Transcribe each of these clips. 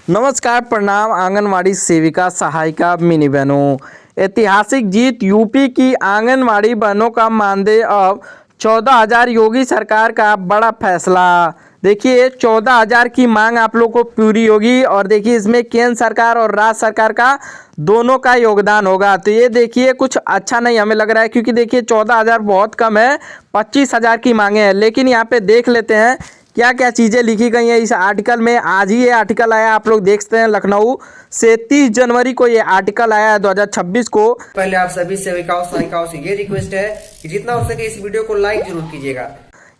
नमस्कार, प्रणाम। आंगनवाड़ी सेविका सहायिका मिनी बहनों, ऐतिहासिक जीत। यूपी की आंगनवाड़ी बहनों का मानदेय अब 14,000। योगी सरकार का बड़ा फैसला। देखिए, 14,000 की मांग आप लोग को पूरी होगी और देखिए इसमें केंद्र सरकार और राज्य सरकार का दोनों का योगदान होगा। तो ये देखिए कुछ अच्छा नहीं हमें लग रहा है, क्योंकि देखिए 14,000 बहुत कम है, 25,000 की मांगे हैं। लेकिन यहाँ पे देख लेते हैं क्या क्या चीज़ें लिखी गई हैं इस आर्टिकल में। आज ही ये आर्टिकल आया, आप लोग देख सकते हैं। लखनऊ से 30 जनवरी को ये आर्टिकल आया है 2026 को। पहले आप सभी सेविकाओं सहायिकाओं से ये रिक्वेस्ट है कि जितना हो सके इस वीडियो को लाइक जरूर कीजिएगा।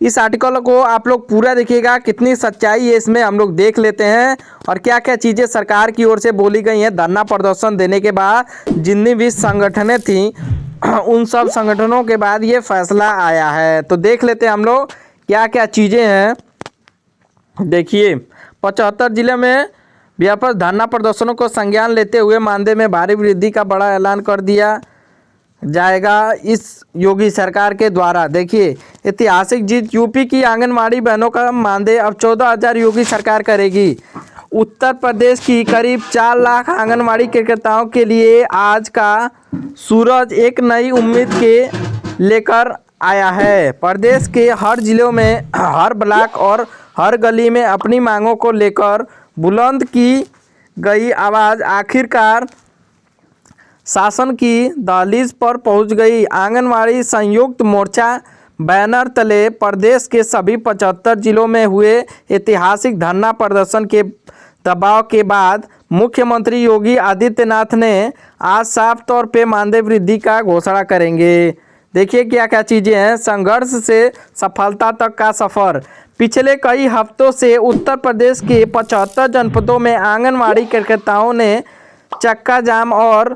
इस आर्टिकल को आप लोग पूरा देखिएगा, कितनी सच्चाई है इसमें हम लोग देख लेते हैं और क्या क्या चीज़ें सरकार की ओर से बोली गई हैं। धरना प्रदर्शन देने के बाद जितनी भी संगठनें थीं उन सब संगठनों के बाद ये फैसला आया है। तो देख लेते हैं हम लोग क्या क्या चीज़ें हैं। देखिए, 75 जिले में व्यापक धरना प्रदर्शनों को संज्ञान लेते हुए मानदेय में भारी वृद्धि का बड़ा ऐलान कर दिया जाएगा इस योगी सरकार के द्वारा। देखिए, ऐतिहासिक जीत। यूपी की आंगनवाड़ी बहनों का मानदेय अब 14,000 योगी सरकार करेगी। उत्तर प्रदेश की करीब 4 लाख आंगनवाड़ी कार्यकर्ताओं के लिए आज का सूरज एक नई उम्मीद के लेकर आया है। प्रदेश के हर जिलों में, हर ब्लॉक और हर गली में अपनी मांगों को लेकर बुलंद की गई आवाज़ आखिरकार शासन की दहलीज पर पहुंच गई। आंगनवाड़ी संयुक्त मोर्चा बैनर तले प्रदेश के सभी 75 जिलों में हुए ऐतिहासिक धरना प्रदर्शन के दबाव के बाद मुख्यमंत्री योगी आदित्यनाथ ने आज साफ तौर पे मानदेय वृद्धि का घोषणा करेंगे। देखिए क्या क्या चीज़ें हैं। संघर्ष से सफलता तक का सफ़र। पिछले कई हफ्तों से उत्तर प्रदेश के 75 जनपदों में आंगनवाड़ी कार्यकर्ताओं ने चक्का जाम और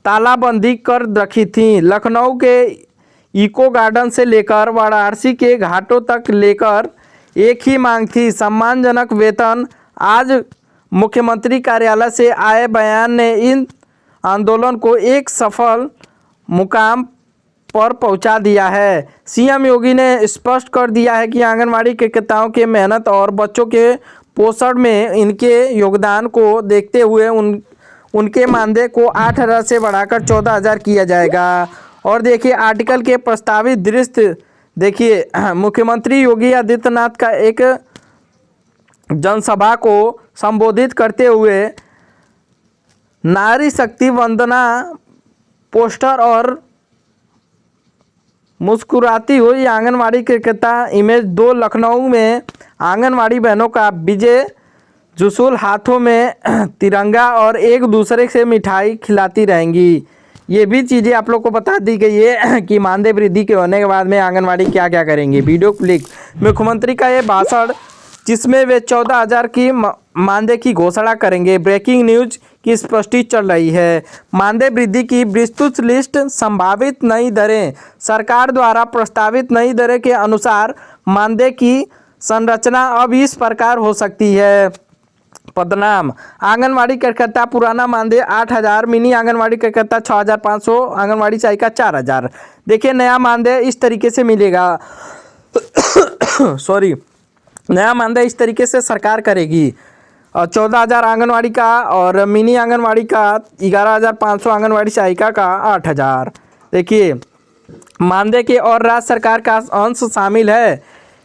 तालाबंदी कर रखी थी। लखनऊ के इको गार्डन से लेकर वाराणसी के घाटों तक लेकर एक ही मांग थी, सम्मानजनक वेतन। आज मुख्यमंत्री कार्यालय से आए बयान ने इन आंदोलन को एक सफल मुकाम पर पहुंचा दिया है। सीएम योगी ने स्पष्ट कर दिया है कि आंगनवाड़ी कार्यकर्ताओं के मेहनत और बच्चों के पोषण में इनके योगदान को देखते हुए उनके मानदेय को 8,000 से बढ़ाकर 14,000 किया जाएगा। और देखिए आर्टिकल के प्रस्तावित दृश्य देखिए, मुख्यमंत्री योगी आदित्यनाथ का एक जनसभा को संबोधित करते हुए नारी शक्ति वंदना पोस्टर और मुस्कुराती हुई आंगनवाड़ी कार्यकर्ता इमेज 2। लखनऊ में आंगनवाड़ी बहनों का विजय जुलूस, हाथों में तिरंगा और एक दूसरे से मिठाई खिलाती रहेंगी। ये भी चीज़ें आप लोग को बता दी गई है कि मानदेय वृद्धि के होने के बाद में आंगनवाड़ी क्या क्या करेंगे। Video click. मुख्यमंत्री का ये भाषण जिसमें वे 14,000 की मानदेय की घोषणा करेंगे। ब्रेकिंग न्यूज की स्पष्टी चल रही है। मानदेय वृद्धि की विस्तृत लिस्ट। संभावित नई दरें। सरकार द्वारा प्रस्तावित नई दरें के अनुसार मानदेय की संरचना अब इस प्रकार हो सकती है। पदनाम। आंगनवाड़ी कार्यकर्ता पुराना मानदेय 8,000, मिनी आंगनवाड़ी कार्यकर्ता 6,500, आंगनवाड़ी सहायिका 4,000। देखिए नया मानदेय इस तरीके से मिलेगा नया मानदेय इस तरीके से सरकार करेगी। 14,000 आंगनवाड़ी का और मिनी आंगनवाड़ी का 11,500, आंगनवाड़ी सहायिका का 8,000। देखिए मानदेय के और राज्य सरकार का अंश शामिल है।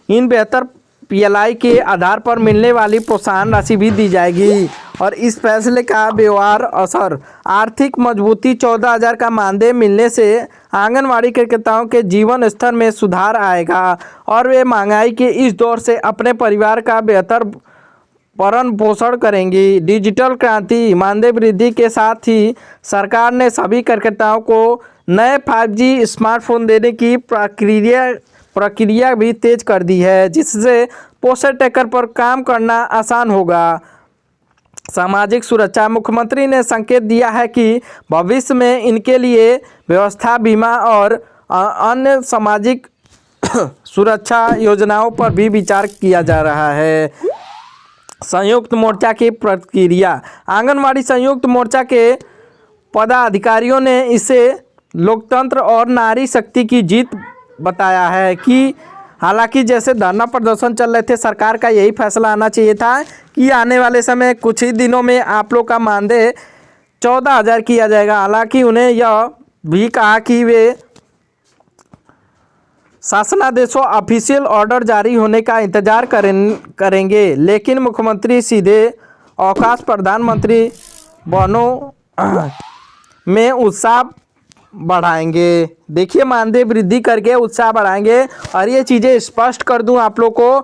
इन बेहतर पीएलआई के आधार पर मिलने वाली प्रोत्साहन राशि भी दी जाएगी। और इस फैसले का व्यवहार असर। आर्थिक मजबूती। 14,000 का मानदेय मिलने से आंगनवाड़ी कार्यकर्ताओं के जीवन स्तर में सुधार आएगा और वे महंगाई के इस दौर से अपने परिवार का बेहतर भरण पोषण करेंगी। डिजिटल क्रांति। मानदेय वृद्धि के साथ ही सरकार ने सभी कार्यकर्ताओं को नए 5G स्मार्टफोन देने की प्रक्रिया भी तेज कर दी है, जिससे पोस्टर टैकर पर काम करना आसान होगा। सामाजिक सुरक्षा। मुख्यमंत्री ने संकेत दिया है कि भविष्य में इनके लिए व्यवस्था, बीमा और अन्य सामाजिक सुरक्षा योजनाओं पर भी विचार किया जा रहा है। संयुक्त मोर्चा की प्रक्रिया। आंगनवाड़ी संयुक्त मोर्चा के पदाधिकारियों ने इसे लोकतंत्र और नारी शक्ति की जीत बताया है कि हालांकि जैसे धरना प्रदर्शन चल रहे थे, सरकार का यही फैसला आना चाहिए था कि आने वाले समय कुछ ही दिनों में आप लोग का मानदेय 14,000 किया जाएगा। हालांकि उन्हें यह भी कहा कि वे शासनादेशों ऑफिशियल ऑर्डर जारी होने का इंतजार करेंगे, लेकिन मुख्यमंत्री सीधे अवकाश प्रधानमंत्री बनों में उत्साह बढ़ाएंगे। देखिए, मानदेय वृद्धि करके उत्साह बढ़ाएंगे। और ये चीज़ें स्पष्ट कर दूं आप लोग को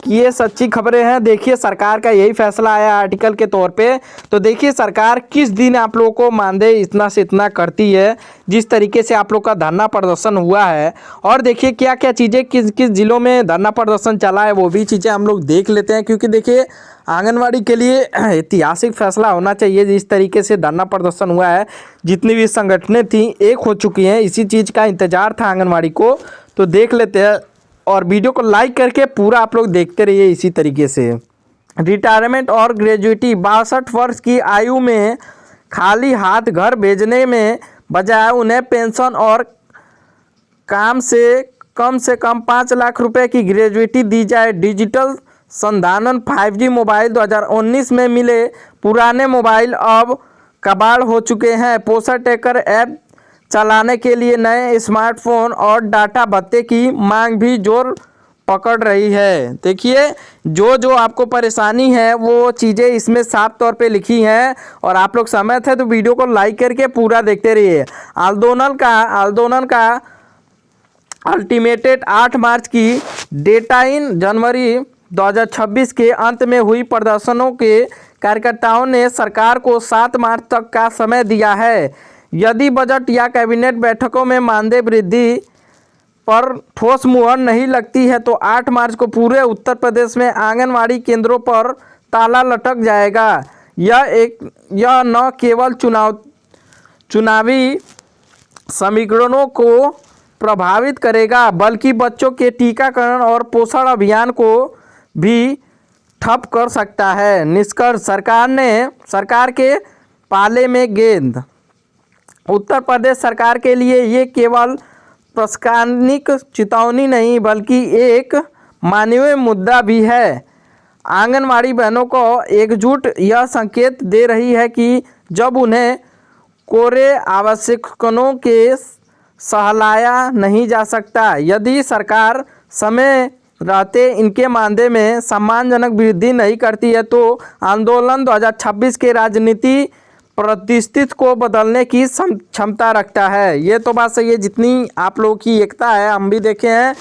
कि ये सच्ची खबरें हैं। देखिए, सरकार का यही फैसला आया आर्टिकल के तौर पे। तो देखिए सरकार किस दिन आप लोगों को मानदेय इतना से इतना करती है, जिस तरीके से आप लोग का धरना प्रदर्शन हुआ है। और देखिए क्या क्या चीज़ें किस किस ज़िलों में धरना प्रदर्शन चला है, वो भी चीज़ें हम लोग देख लेते हैं। क्योंकि देखिए, आंगनवाड़ी के लिए ऐतिहासिक फैसला होना चाहिए। जिस तरीके से धरना प्रदर्शन हुआ है, जितनी भी संगठनें थी एक हो चुकी हैं, इसी चीज़ का इंतजार था आंगनवाड़ी को। तो देख लेते हैं और वीडियो को लाइक करके पूरा आप लोग देखते रहिए। इसी तरीके से रिटायरमेंट और ग्रेजुएटी 62 वर्ष की आयु में खाली हाथ घर भेजने में बजाय उन्हें पेंशन और कम से कम 5 लाख रुपए की ग्रेजुएटी दी जाए। डिजिटल संधारण 5G मोबाइल 2019 में मिले पुराने मोबाइल अब कबाड़ हो चुके हैं। पोस्टर ट्रैकर ऐप चलाने के लिए नए स्मार्टफोन और डाटा भत्ते की मांग भी जोर पकड़ रही है। देखिए, जो आपको परेशानी है वो चीज़ें इसमें साफ तौर पे लिखी हैं। और आप लोग सहमत है तो वीडियो को लाइक करके पूरा देखते रहिए। आंदोलन का अल्टीमेटेड 8 मार्च की डेडलाइन। जनवरी 2026 के अंत में हुई प्रदर्शनों के कार्यकर्ताओं ने सरकार को 7 मार्च तक का समय दिया है। यदि बजट या कैबिनेट बैठकों में मानदेय वृद्धि पर ठोस मुहर नहीं लगती है तो 8 मार्च को पूरे उत्तर प्रदेश में आंगनवाड़ी केंद्रों पर ताला लटक जाएगा। यह न केवल चुनावी समीकरणों को प्रभावित करेगा, बल्कि बच्चों के टीकाकरण और पोषण अभियान को भी ठप कर सकता है। निष्कर्ष, सरकार के पाले में गेंद। उत्तर प्रदेश सरकार के लिए ये केवल प्रशासनिक चेतावनी नहीं बल्कि एक मानवीय मुद्दा भी है। आंगनवाड़ी बहनों को एकजुट यह संकेत दे रही है कि जब उन्हें कोरे आवश्यकताओं के सहलाया नहीं जा सकता, यदि सरकार समय रहते इनके मानदेय में सम्मानजनक वृद्धि नहीं करती है तो आंदोलन 2026 के राजनीति परिस्थिति को बदलने की क्षमता रखता है। ये तो बात सही है। जितनी आप लोगों की एकता है हम भी देखे हैं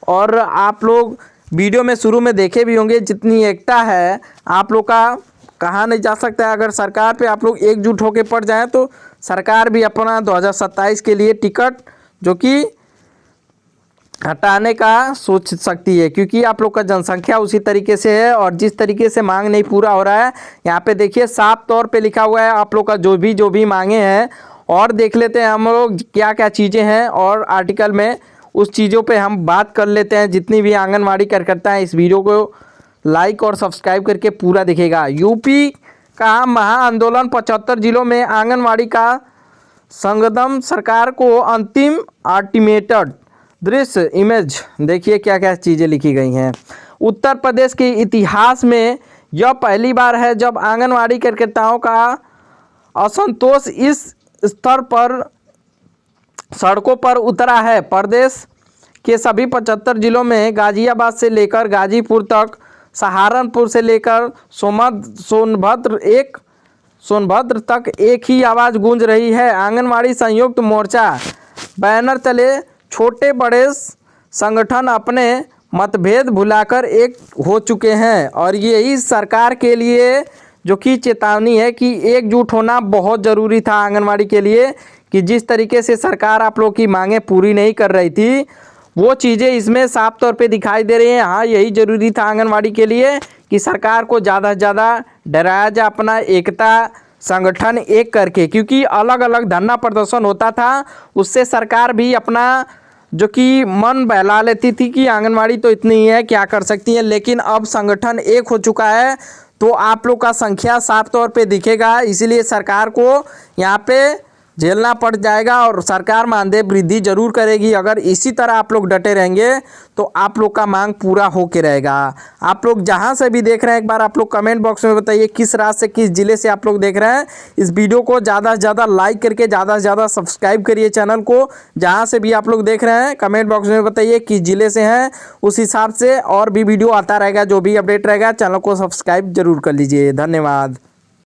और आप लोग वीडियो में शुरू में देखे भी होंगे। जितनी एकता है आप लोग का कहा नहीं जा सकता है। अगर सरकार पे आप लोग एकजुट होकर पड़ जाएं तो सरकार भी अपना 2027 के लिए टिकट जो कि हटाने का सोच सकती है, क्योंकि आप लोग का जनसंख्या उसी तरीके से है और जिस तरीके से मांग नहीं पूरा हो रहा है। यहाँ पे देखिए साफ तौर पे लिखा हुआ है आप लोग का जो भी मांगे हैं। और देख लेते हैं हम लोग क्या क्या चीज़ें हैं और आर्टिकल में उस चीज़ों पे हम बात कर लेते हैं। जितनी भी आंगनवाड़ी कार्यकर्ता हैं इस वीडियो को लाइक और सब्सक्राइब करके पूरा दिखेगा। यूपी का महाआंदोलन 75 जिलों में आंगनवाड़ी का संगठन सरकार को अंतिम अल्टीमेटम। दृश्य इमेज देखिए क्या क्या चीज़ें लिखी गई हैं। उत्तर प्रदेश के इतिहास में यह पहली बार है जब आंगनवाड़ी कार्यकर्ताओं का असंतोष इस स्तर पर सड़कों पर उतरा है। प्रदेश के सभी 75 जिलों में गाजियाबाद से लेकर गाजीपुर तक, सहारनपुर से लेकर सोनभद्र तक एक ही आवाज़ गूंज रही है। आंगनवाड़ी संयुक्त मोर्चा बैनर तले छोटे बड़े संगठन अपने मतभेद भुलाकर एक हो चुके हैं। और यही सरकार के लिए जो कि चेतावनी है कि एकजुट होना बहुत ज़रूरी था आंगनवाड़ी के लिए। कि जिस तरीके से सरकार आप लोग की मांगें पूरी नहीं कर रही थी वो चीज़ें इसमें साफ तौर पे दिखाई दे रही हैं। हाँ, यही ज़रूरी था आंगनवाड़ी के लिए कि सरकार को ज़्यादा से ज़्यादा डराया जाए, अपना एकता संगठन एक करके। क्योंकि अलग अलग धरना प्रदर्शन होता था, उससे सरकार भी अपना जो कि मन बहला लेती थी कि आंगनवाड़ी तो इतनी ही है, क्या कर सकती है। लेकिन अब संगठन एक हो चुका है तो आप लोग का संख्या साफ तौर पे दिखेगा। इसीलिए सरकार को यहाँ पे झेलना पड़ जाएगा और सरकार मानदेय वृद्धि जरूर करेगी। अगर इसी तरह आप लोग डटे रहेंगे तो आप लोग का मांग पूरा होके रहेगा। आप लोग जहां से भी देख रहे हैं एक बार आप लोग कमेंट बॉक्स में बताइए किस राज्य से किस जिले से आप लोग देख रहे हैं। इस वीडियो को ज़्यादा से ज़्यादा लाइक करके ज़्यादा से ज़्यादा सब्सक्राइब करिए चैनल को। जहां से भी आप लोग देख रहे हैं कमेंट बॉक्स में बताइए किस जिले से हैं, उस हिसाब से और भी वीडियो आता रहेगा, जो भी अपडेट रहेगा चैनल को सब्सक्राइब जरूर कर लीजिए। धन्यवाद।